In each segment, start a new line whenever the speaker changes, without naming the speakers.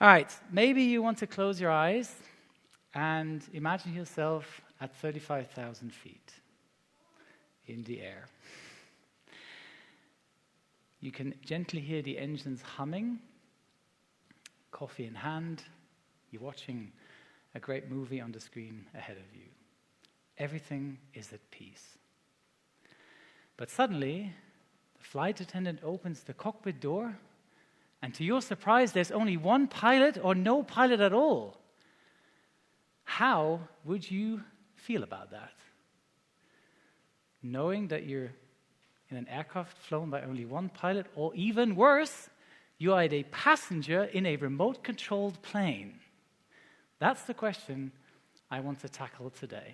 All right, maybe you want to close your eyes and imagine yourself at 35,000 feet in the air. You can gently hear the engines humming, coffee in hand. You're watching a great movie on the screen ahead of you. Everything is at peace. But suddenly, the flight attendant opens the cockpit door, and to your surprise, there's only one pilot or no pilot at all. How would you feel about that? Knowing that you're in an aircraft flown by only one pilot, or even worse, you are a passenger in a remote-controlled plane. That's the question I want to tackle today.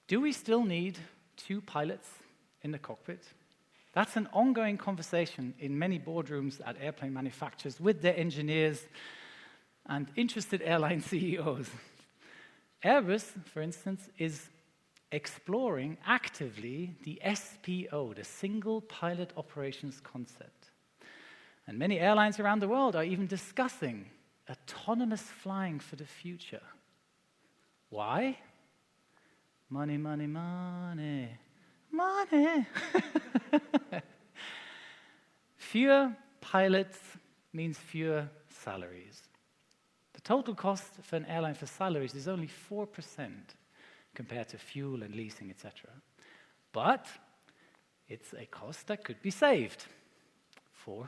Do we still need two pilots in the cockpit? That's an ongoing conversation in many boardrooms at airplane manufacturers with their engineers and interested airline CEOs. Airbus, for instance, is exploring actively the SPO, the single pilot operations concept. And many airlines around the world are even discussing autonomous flying for the future. Why? Money, money, money, money. Fewer pilots means fewer salaries. The total cost for an airline for salaries is only 4% compared to fuel and leasing, etc. But it's a cost that could be saved. 4%.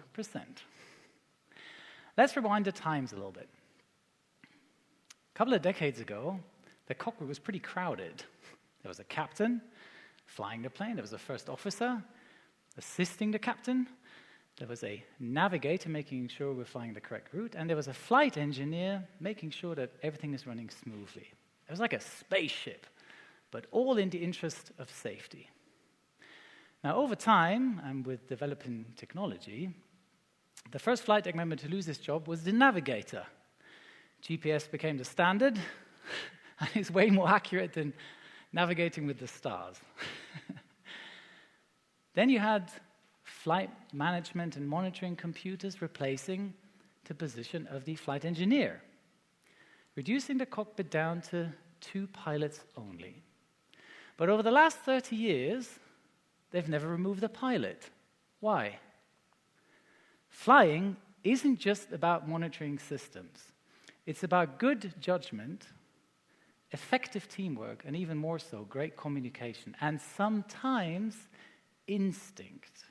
Let's rewind the times a little bit. A couple of decades ago, the cockpit was pretty crowded. There was a captain flying the plane. There was a first officer assisting the captain. There was a navigator making sure we're flying the correct route. And there was a flight engineer making sure that everything is running smoothly. It was like a spaceship, but all in the interest of safety. Now, over time, and with developing technology, the first flight deck member to lose his job was the navigator. GPS became the standard, and it's way more accurate than navigating with the stars. Then you had flight management and monitoring computers replacing the position of the flight engineer, reducing the cockpit down to two pilots only. But over the last 30 years, they've never removed the pilot. Why? Flying isn't just about monitoring systems. It's about good judgment, effective teamwork, and even more so, great communication, and sometimes instinct.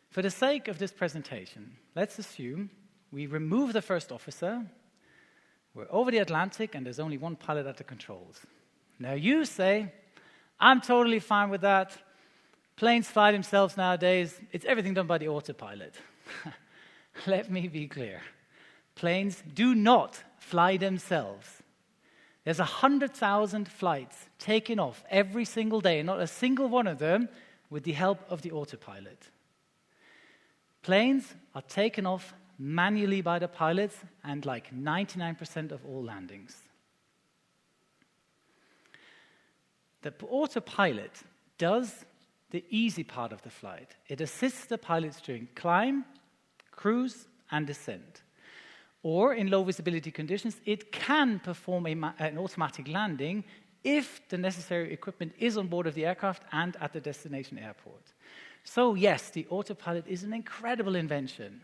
For the sake of this presentation, let's assume we remove the first officer, we're over the Atlantic, and there's only one pilot at the controls. Now you say, I'm totally fine with that. Planes fly themselves nowadays. It's everything done by the autopilot. Let me be clear. Planes do not fly themselves. There's 100,000 flights taken off every single day, and not a single one of them with the help of the autopilot. Planes are taken off manually by the pilots, and like 99% of all landings. The autopilot does the easy part of the flight. It assists the pilots during climb, cruise, and descent. Or in low visibility conditions, it can perform an automatic landing if the necessary equipment is on board of the aircraft and at the destination airport. So yes, the autopilot is an incredible invention,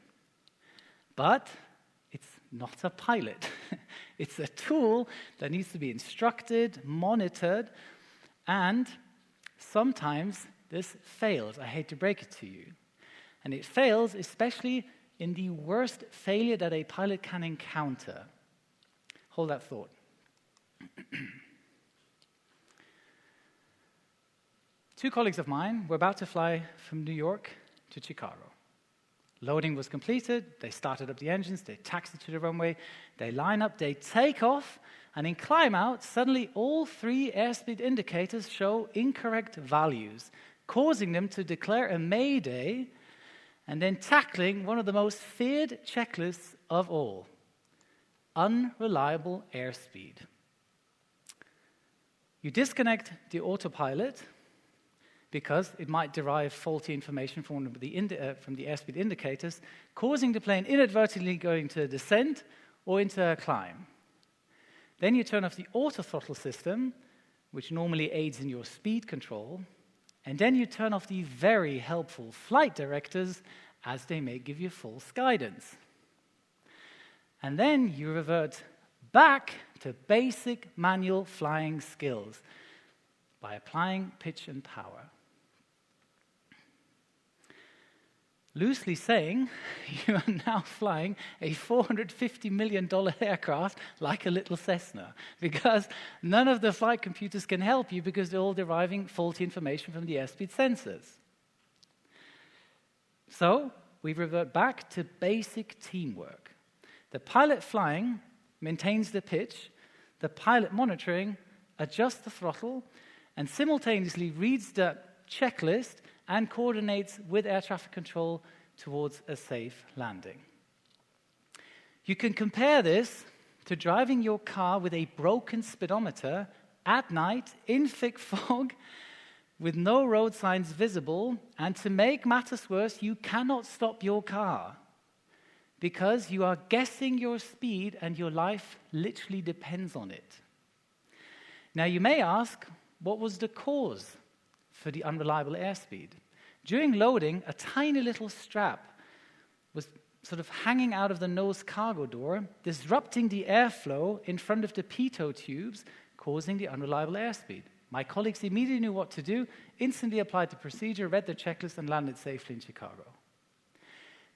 but it's not a pilot. It's a tool that needs to be instructed, monitored, and sometimes this fails. I hate to break it to you. And it fails especially in the worst failure that a pilot can encounter. Hold that thought. Two colleagues of mine were about to fly from New York to Chicago. Loading was completed, they started up the engines, they taxied to the runway, they line up, they take off, and in climb out, suddenly all three airspeed indicators show incorrect values, causing them to declare a mayday and then tackling one of the most feared checklists of all, unreliable airspeed. You disconnect the autopilot, because it might derive faulty information from the airspeed indicators, causing the plane inadvertently going into a descent or into a climb. Then you turn off the auto throttle system, which normally aids in your speed control, and then you turn off the very helpful flight directors, as they may give you false guidance. And then you revert back to basic manual flying skills by applying pitch and power. Loosely saying, you are now flying a $450 million aircraft like a little Cessna, because none of the flight computers can help you because they're all deriving faulty information from the airspeed sensors. So, we revert back to basic teamwork. The pilot flying maintains the pitch, the pilot monitoring adjusts the throttle, and simultaneously reads the checklist and coordinates with air traffic control towards a safe landing. You can compare this to driving your car with a broken speedometer at night in thick fog with no road signs visible, and to make matters worse, you cannot stop your car because you are guessing your speed and your life literally depends on it. Now you may ask, what was the cause for the unreliable airspeed? During loading, a tiny little strap was sort of hanging out of the nose cargo door, disrupting the airflow in front of the pitot tubes, causing the unreliable airspeed. My colleagues immediately knew what to do, instantly applied the procedure, read the checklist, and landed safely in Chicago.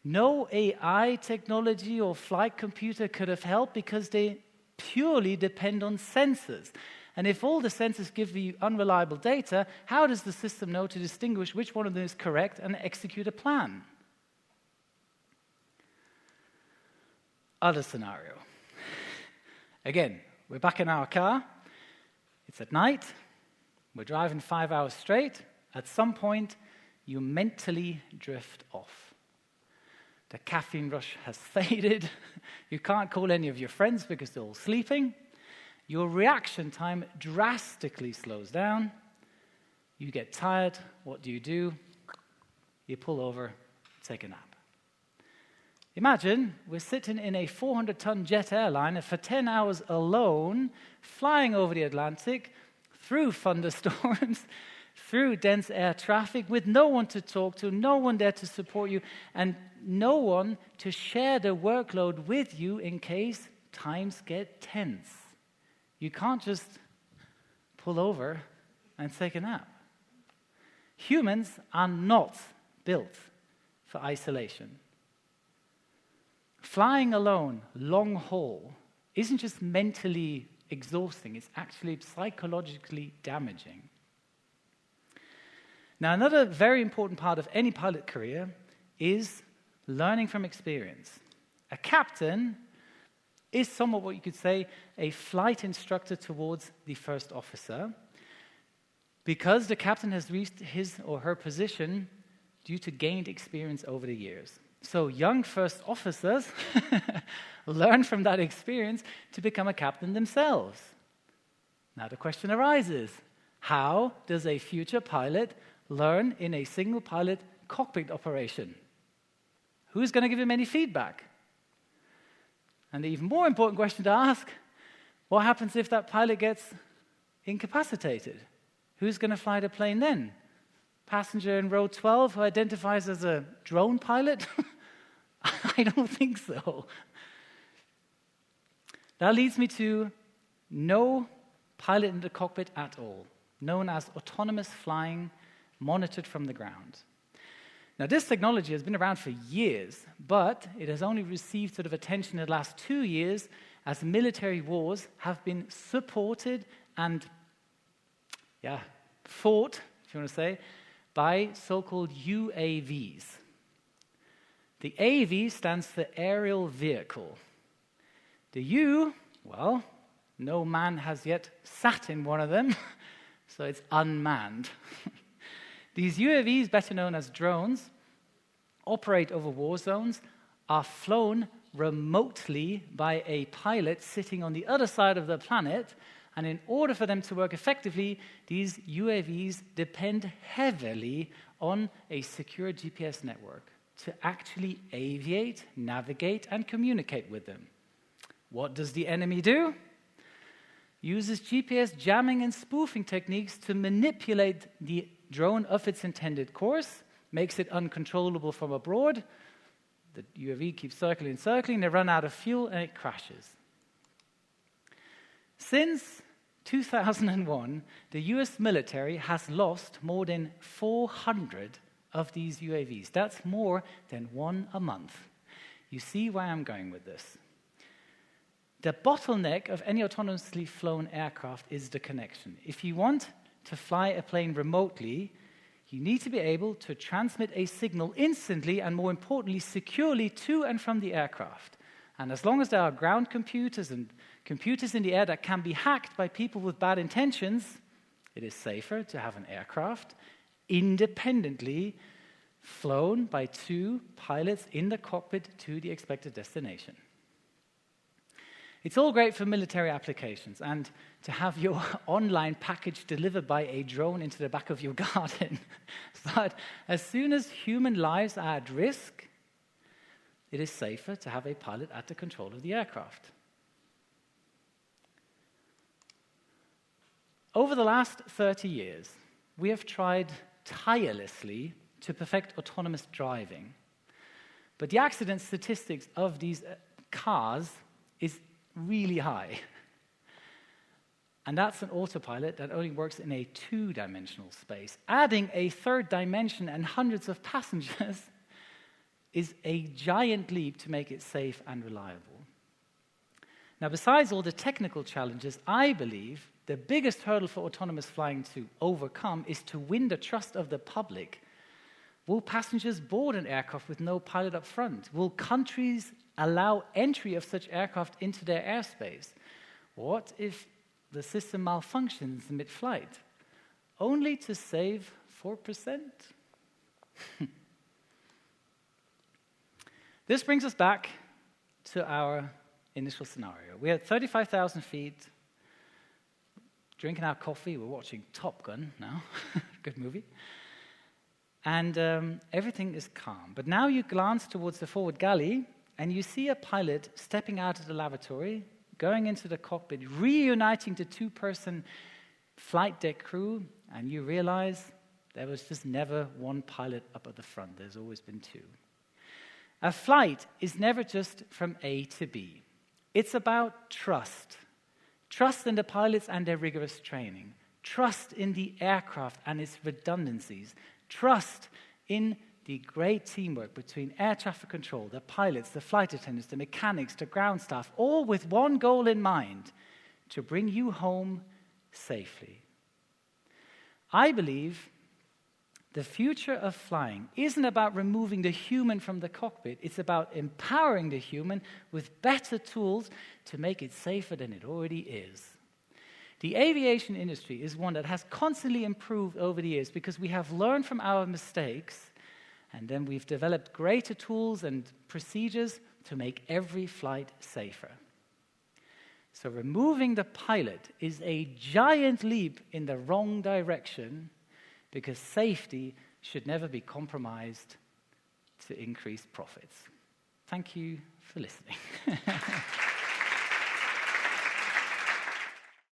No AI technology or flight computer could have helped because they purely depend on sensors. And if all the sensors give you unreliable data, how does the system know to distinguish which one of them is correct and execute a plan? Other scenario. Again, we're back in our car. It's at night. We're driving 5 hours straight. At some point, you mentally drift off. The caffeine rush has faded. You can't call any of your friends because they're all sleeping. Your reaction time drastically slows down. You get tired. What do? You pull over, take a nap. Imagine we're sitting in a 400-ton jet airliner for 10 hours alone, flying over the Atlantic, through thunderstorms, through dense air traffic, with no one to talk to, no one there to support you, and no one to share the workload with you in case times get tense. You can't just pull over and take a nap. Humans are not built for isolation. Flying alone, long haul, isn't just mentally exhausting, it's actually psychologically damaging. Now, another very important part of any pilot career is learning from experience. A captain is somewhat what you could say a flight instructor towards the first officer, because the captain has reached his or her position due to gained experience over the years. So young first officers learn from that experience to become a captain themselves. Now the question arises, how does a future pilot learn in a single pilot cockpit operation? Who's going to give him any feedback? And the even more important question to ask, what happens if that pilot gets incapacitated? Who's going to fly the plane then? Passenger in row 12 who identifies as a drone pilot? I don't think so. That leads me to no pilot in the cockpit at all, known as autonomous flying, monitored from the ground. Now, this technology has been around for years, but it has only received sort of attention in the last 2 years as military wars have been supported and, fought, if you want to say, by so-called UAVs. The AV stands for aerial vehicle. The U, well, no man has yet sat in one of them, so it's unmanned. These UAVs, better known as drones, operate over war zones, are flown remotely by a pilot sitting on the other side of the planet, And in order for them to work effectively, these UAVs depend heavily on a secure GPS network to actually aviate, navigate, and communicate with them. What does the enemy do? Uses GPS jamming and spoofing techniques to manipulate the drone of its intended course, makes it uncontrollable from abroad. The UAV keeps circling and circling, they run out of fuel, and it crashes. Since 2001, the US military has lost more than 400 of these UAVs. That's more than one a month. You see where I'm going with this. The bottleneck of any autonomously flown aircraft is the connection. If you want to fly a plane remotely, you need to be able to transmit a signal instantly and, more importantly, securely to and from the aircraft. And as long as there are ground computers and computers in the air that can be hacked by people with bad intentions, it is safer to have an aircraft independently flown by two pilots in the cockpit to the expected destination. It's all great for military applications and to have your online package delivered by a drone into the back of your garden. But as soon as human lives are at risk, it is safer to have a pilot at the control of the aircraft. Over the last 30 years, we have tried tirelessly to perfect autonomous driving. But the accident statistics of these cars is really high. And that's an autopilot that only works in a two-dimensional space. Adding a third dimension and hundreds of passengers is a giant leap to make it safe and reliable. Now, besides all the technical challenges, I believe the biggest hurdle for autonomous flying to overcome is to win the trust of the public. Will passengers board an aircraft with no pilot up front? Will countries allow entry of such aircraft into their airspace? What if the system malfunctions mid-flight? Only to save 4%? This brings us back to our initial scenario. We're at 35,000 feet, drinking our coffee. We're watching Top Gun now. Good movie. And everything is calm. But now you glance towards the forward galley, and you see a pilot stepping out of the lavatory, going into the cockpit, reuniting the two-person flight deck crew, and you realize there was just never one pilot up at the front. There's always been two. A flight is never just from A to B. It's about trust. Trust in the pilots and their rigorous training. Trust in the aircraft and its redundancies. Trust in the great teamwork between air traffic control, the pilots, the flight attendants, the mechanics, the ground staff, all with one goal in mind, to bring you home safely. I believe the future of flying isn't about removing the human from the cockpit. It's about empowering the human with better tools to make it safer than it already is. The aviation industry is one that has constantly improved over the years because we have learned from our mistakes, and then we've developed greater tools and procedures to make every flight safer. So removing the pilot is a giant leap in the wrong direction, because safety should never be compromised to increase profits. Thank you for listening.